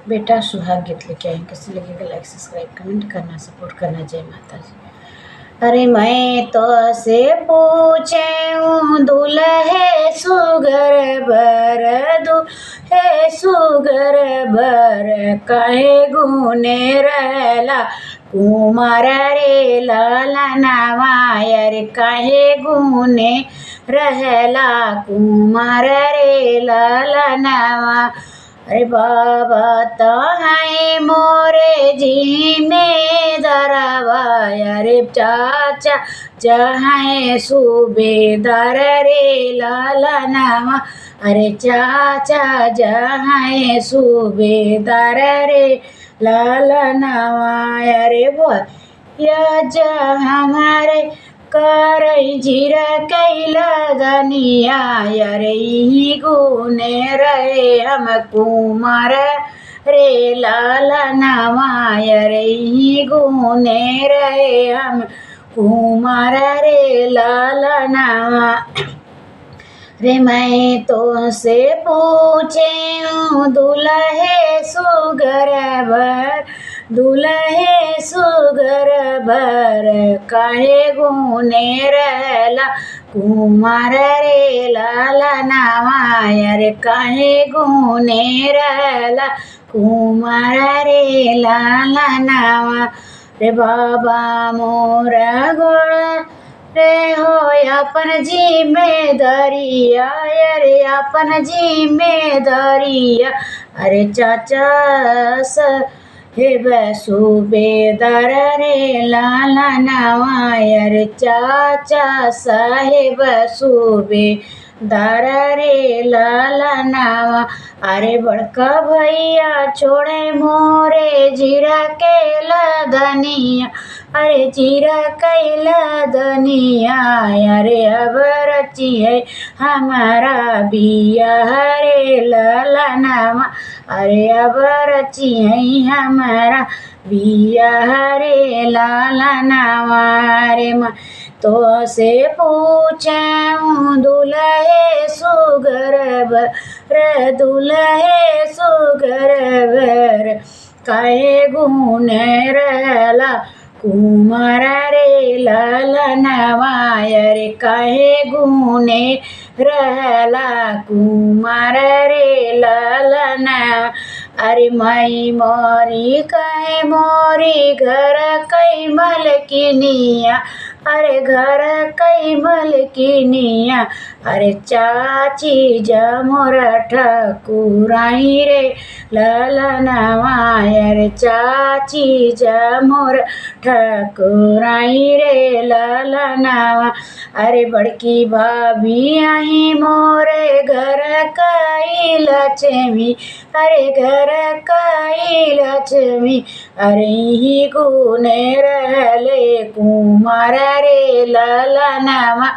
बेटा सुहाग गीत लेके आए। कैसे लगेगा लाइक सब्सक्राइब कमेंट करना, सपोर्ट करना। जय माता जी। अरे मैं तो से पूछे दुल्हे सुगर बर, दुल्हे सुगर बर, कहे गुने रहला कुमार रे लाला नवायर, कहे गुने रहला कुमार रे लाला नवा। अरे बाबा तो है मोरे जी में दरवा, अरे चाचा जहाँ सूबेदार रे लाला नवा, अरे चाचा जहाँ सूबेदार रे लाला नवा। अरे बोल या जा हमारे करई जीरा कैला दनिया, अरे ही गुने रहे हम कुमार रे लाला नवा, अरे ही गुने रहे हम कुमार रे लाला नवा। रे मैं तो से पूछे दुल्हे सुगर बर, दुल्हे सुगर बर, काहे गुने रहला कुमार रे लाला नवा, अरे काहे गुने रहला कुमार रे लाला नवा। रे बाबा मोरा गोड़ा रे हो अपन जिम्मेदारिया, अरे अपन जिम्मेदारिया, अरे चाचा साहेब सूबेदार रे लाला नवा, अरे चाचा साहेब सूबेदार रे लाला नवा। अरे बड़का भैया छोड़े मोरे जीरा के लदनिया, अरे जीरा कैला दनिया, अरे अब रची है हमारा बिया रे लाला नवा, अरे अब रची है हमारा बिया रे लाला नवा। रे मैं तो से पूछे दुल्हे सुगर बर, दुल्हे सुगर बर, काहे गुने रहला कुमार रे लाला नवा, अरे काहे गुने रहला कुमार रे लाला नवा। अरे माई मोरी कहे मोरी घर कई मलकिनिया, अरे घर कई मलकिनिया, अरे चाची जमोर ठकुराई रे लाला नवा, अरे चाची जमोर ठकुराई रे लाला नवा। अरे बड़की भाभी आई मोरे घर कई लक्ष्मी, अरे घर कई लक्ष्मी, अरे ही गुने रहले कुमार रे लाला नवा,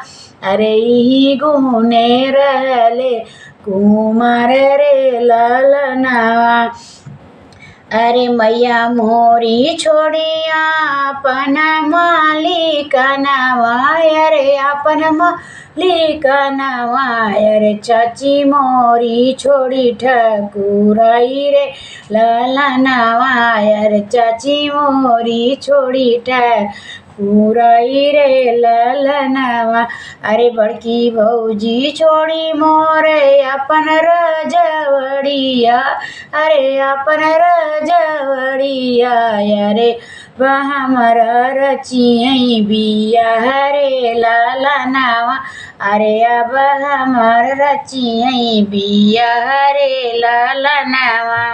अरे ही गुने रहले कुमार रे लाला नवा। अरे मैया मोरी छोड़िया अपन मालिक नवा, अरे अपन मालिक नवा, अरे चाची मोरी छोड़ी ठकुराई रे लाला नवा, अरे चाची मोरी छोड़ी ठकुराई रे लाला नवा। अरे बड़की भौजी छोड़ी मोरे अपन रजवड़िया, अरे अपन रजवड़िया, अरे हमर रचियई बिया रे लाला नवा, अरे अब हमर रचियई बिया रे लाला नवा।